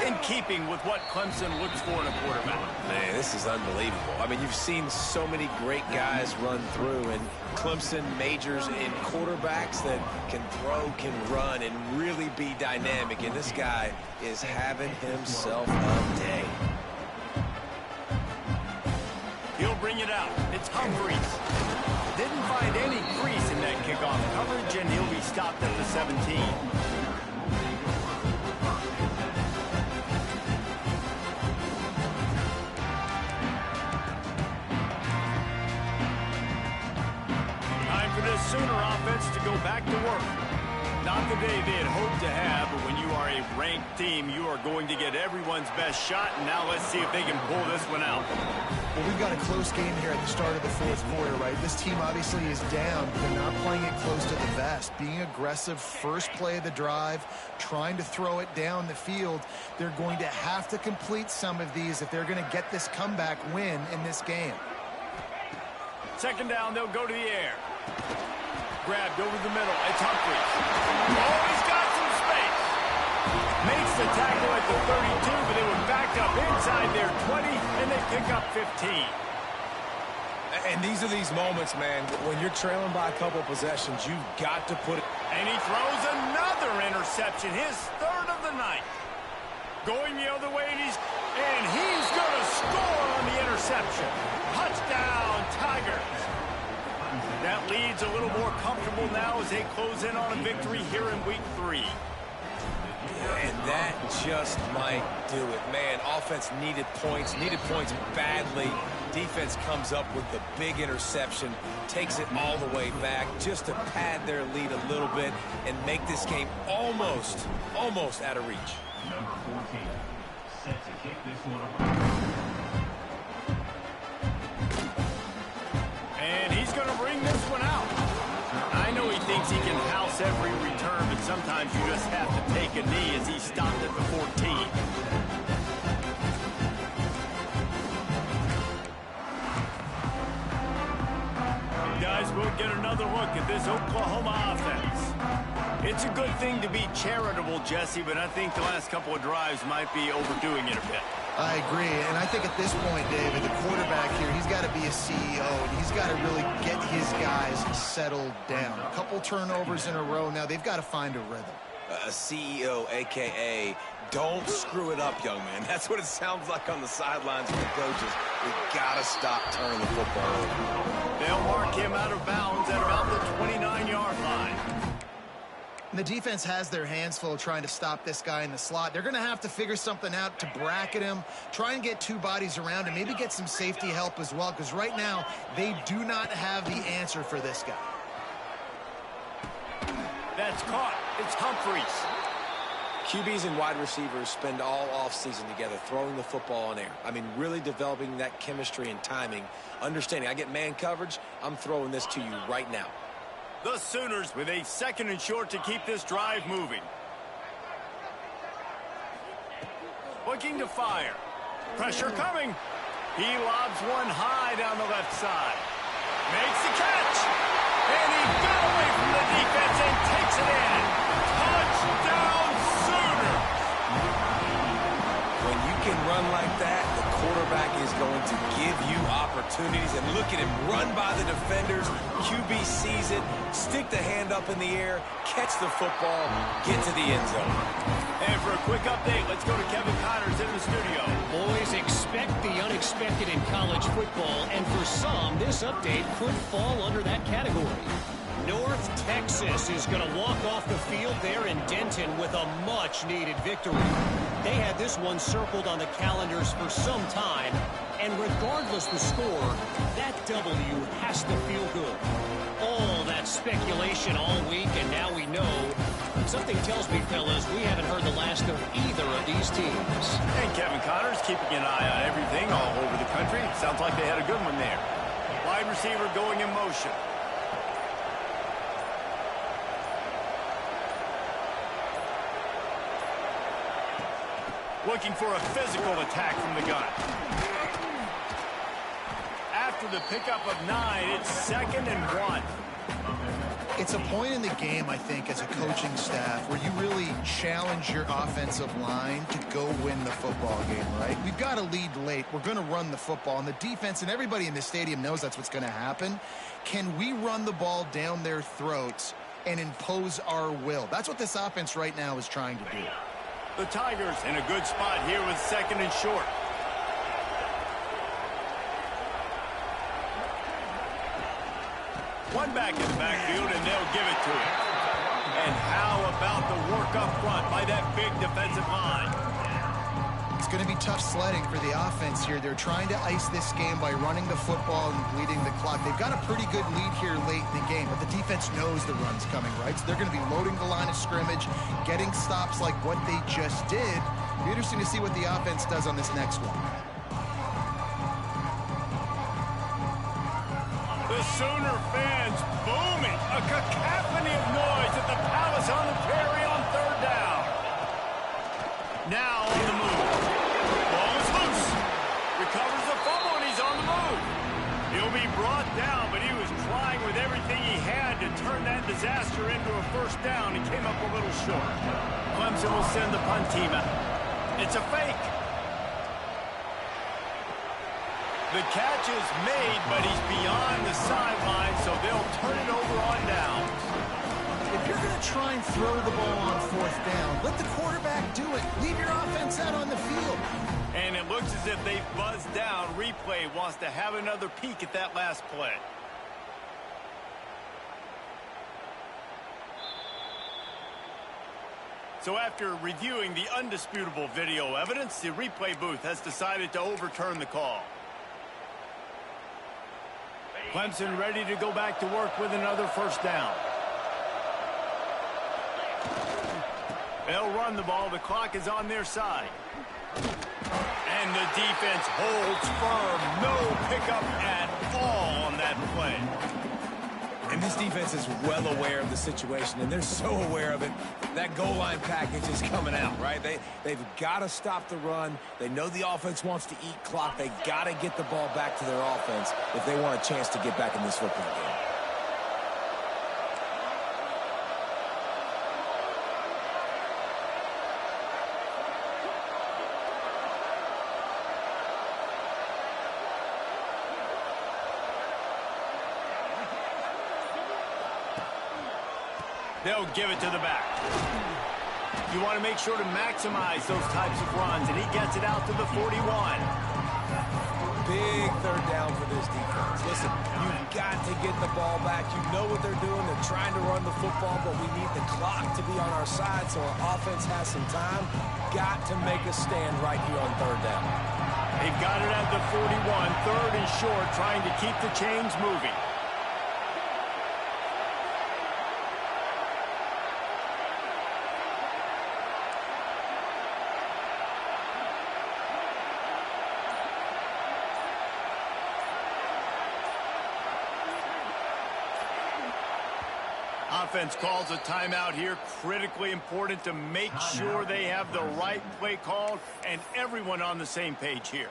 in keeping with what Clemson looks for in a quarterback.
Man, this is unbelievable. I mean, you've seen so many great guys run through, and Clemson majors in quarterbacks that can throw, can run, and really be dynamic, and this guy is having himself a day.
He'll bring it out. It's Humphries. Didn't find any crease in that kickoff coverage, and he'll be stopped at the 17. Time for this Sooner offense to go back to work. Not the day they had hoped to have, but when you are a ranked team, you are going to get everyone's best shot, and now let's see if they can pull this one out.
Well, we've got a close game here at the start of the fourth quarter, right? This team obviously is down, but they're not playing it close to the vest. Being aggressive, first play of the drive, trying to throw it down the field. They're going to have to complete some of these if they're going to get this comeback win in this game.
Second down, they'll go to the air. Grabbed over the middle. It's Humphries. Oh, he's got some space. Makes the tackle at the 32, but they were backed up inside their 20, and they pick up 15.
And these are these moments, man, when you're trailing by a couple possessions, you've got to put it.
And he throws another interception, his third of the night. Going the other way, and he's going to score on the interception. Touchdown, Tigers. That lead's a little more comfortable now as they close in on a victory here in week 3.
And that just might do it. Man, offense needed points badly. Defense comes up with the big interception, takes it all the way back just to pad their lead a little bit and make this game almost out of reach.
Number 14, set to kick this one apart.
And he's going to bring this one out. I know he thinks he can house every return, but sometimes you just have to take a knee as he stopped at the 14. Guys, we'll get another look at this Oklahoma offense. It's a good thing to be charitable, Jesse, but I think the last couple of drives might be overdoing it a bit.
I agree, and I think at this point, David, the quarterback here, he's got to be a CEO, and he's got to really get his guys settled down. A couple turnovers in a row. Now they've got to find a rhythm.
A CEO, a.k.a. don't screw it up, young man. That's what it sounds like on the sidelines from the coaches. We've got to stop turning the football over.
They'll mark him out of bounds at about the 29-yard line.
And the defense has their hands full trying to stop this guy in the slot. They're going to have to figure something out to bracket him, try and get two bodies around him, maybe get some safety help as well, because right now they do not have the answer for this guy.
That's caught. It's Humphries.
QBs and wide receivers spend all offseason together throwing the football in air. I mean, really developing that chemistry and timing. Understanding, I get man coverage, I'm throwing this to you right now.
The Sooners with a 2nd and short to keep this drive moving. Looking to fire. Pressure coming. He lobs one high down the left side. Makes the catch. And he got away from the defense and takes it in. Touchdown, Sooner.
When you can run like that, the quarterback is going to give you opportunities. And look at him run by the defenders. QB sees it, stick the hand up in the air, catch the football, get to the end zone.
And for a quick update, let's go to Kevin Connors in the studio.
Boys, expect the unexpected in college football, and for some, this update could fall under that category. North Texas is going to walk off the field there in Denton with a much-needed victory. They had this one circled on the calendars for some time, and regardless the score, that W has to feel good. All that speculation all week, and now we know. Something tells me, fellas, we haven't heard the last of either of these teams.
And Kevin Connors keeping an eye on everything all over the country. Sounds like they had a good one there. Wide receiver going in motion. looking for a physical attack from the gun. After the pickup of 9, it's 2nd and 1.
It's a point in the game, I think, as a coaching staff where you really challenge your offensive line to go win the football game, right? We've got to lead late. We're going to run the football. And the defense and everybody in the stadium knows that's what's going to happen. Can we run the ball down their throats and impose our will? That's what this offense right now is trying to do.
The Tigers in a good spot here with 2nd and short. One back in the backfield, and they'll give it to him. And how about the work up front by that big defensive line?
It's going to be tough sledding for the offense here. They're trying to ice this game by running the football and bleeding the clock. They've got a pretty good lead here late in the game, but the defense knows the run's coming, right? So they're going to be loading the line of scrimmage, getting stops like what they just did. It'll be interesting to see what the offense does on this next one.
The Sooner fans booming. A cacophony of noise at the Palace on the Prairie on 3rd down. Now on the move. Ball is loose. Recovers the fumble, and he's on the move. He'll be brought down, but he was trying with everything he had to turn that disaster into a 1st down and came up a little short. Clemson will send the punt team out. It's a fake. The catch is made, but he's beyond the sideline, so they'll turn it over on downs.
If you're going to try and throw the ball on 4th down, let the quarterback do it. Leave your offense out on the field.
And it looks as if they've buzzed down. Replay wants to have another peek at that last play. So after reviewing the undisputable video evidence, the replay booth has decided to overturn the call. Clemson ready to go back to work with another 1st down. They'll run the ball. The clock is on their side. And the defense holds firm. No pickup at all on that play.
And this defense is well aware of the situation, and they're so aware of it. That goal line package is coming out, right? They've got to stop the run. They know the offense wants to eat clock. They got to get the ball back to their offense if they want a chance to get back in this football game.
They'll give it to the back. You want to make sure to maximize those types of runs, and he gets it out to the 41.
Big 3rd down for this defense. Listen, you've got to get the ball back. You know what they're doing. They're trying to run the football, but we need the clock to be on our side so our offense has some time. Got to make a stand right here on 3rd down.
They've got it at the 41, 3rd and short, trying to keep the chains moving. Offense calls a timeout here. Critically important to make sure they have the right play called and everyone on the same page here.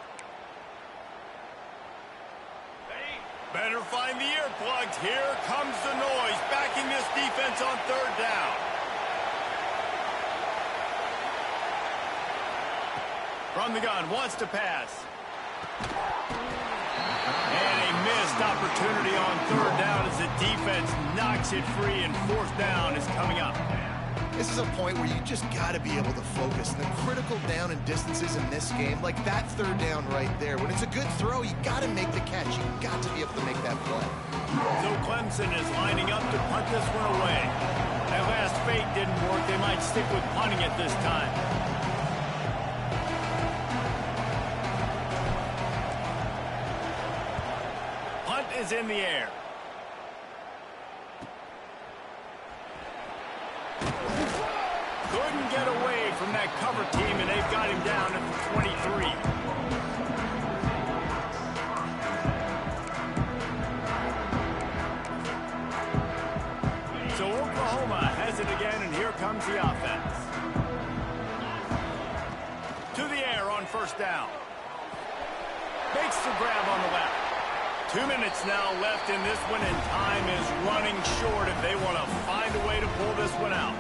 Better find the earplugs. Here comes the noise, backing this defense on 3rd down. From the gun, wants to pass. And a missed opportunity on 3rd down as the defense knocks it free, and 4th down is coming up.
This is a point where you just got to be able to focus. The critical down and distances in this game, like that 3rd down right there. When it's a good throw, you got to make the catch. You got to be able to make that play.
So Clemson is lining up to punt this one away. That last fake didn't work. They might stick with punting it this time. Punt is in the air. Couldn't get away from that cover team, and they've got him down at the 23. So Oklahoma has it again, and here comes the offense. To the first down. Makes the grab on the left. 2 minutes now left in this one, and time is running short if they want to find a way to pull this one out.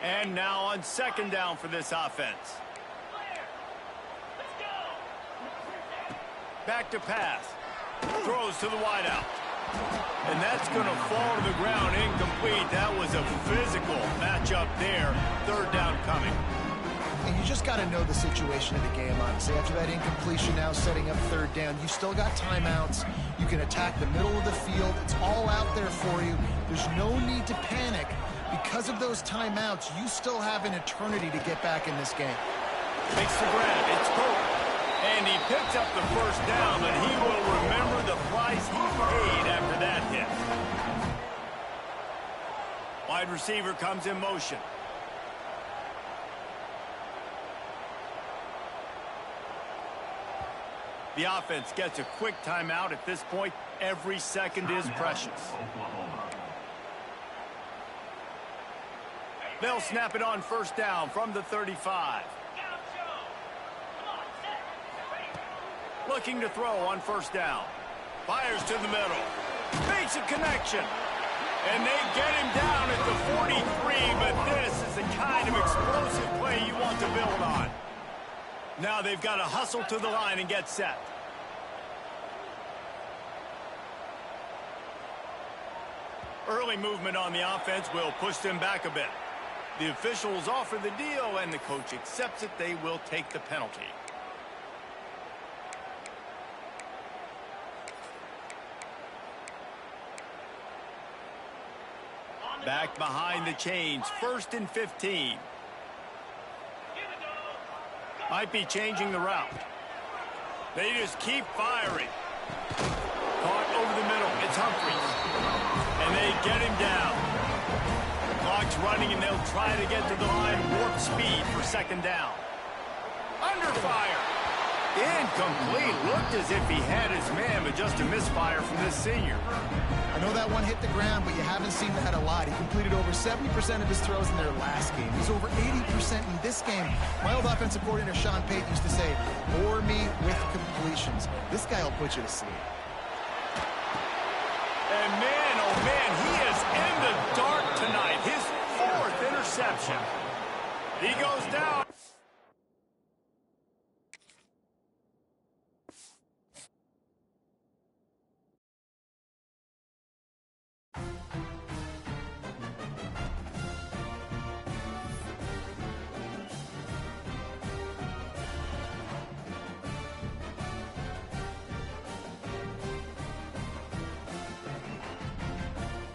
And now on second down for this offense. Back to pass. Throws to the wideout. And that's going to fall to the ground incomplete. That was a physical matchup there. Third down coming.
And you just got to know the situation of the game, honestly. After that incompletion, now setting up third down, you still got timeouts. You can attack the middle of the field. It's all out there for you. There's no need to panic. Because of those timeouts, you still have an eternity to get back in this game.
Makes the grab. It's Pope. And he picks up the first down, but he will remember the price he paid after that hit. Wide receiver comes in motion. The offense gets a quick timeout at this point. Every second is precious. They'll snap it on first down from the 35. Looking to throw on first down. Fires to the middle. Makes a connection. And they get him down at the 43, but this is the kind of explosive play you want to build on. Now they've got to hustle to the line and get set. Early movement on the offense will push them back a bit. The officials offer the deal, and the coach accepts it. They will take the penalty. Back behind the chains, 1st and 15. Might be changing the route. They just keep firing. Caught over the middle. It's Humphries. And they get him down. The clock's running, and they'll try to get to the line warp speed for second down. Under fire. Incomplete. Looked as if he had his man, but just a misfire from this senior.
I know that one hit the ground, but you haven't seen that a lot. He completed over 70% of his throws in their last game. He's over 80% in this game. My old offensive coordinator, Sean Payton, used to say, bore me with completions. This guy will put you to sleep.
And man, oh man, he is in the dark tonight. His 4th interception. He goes down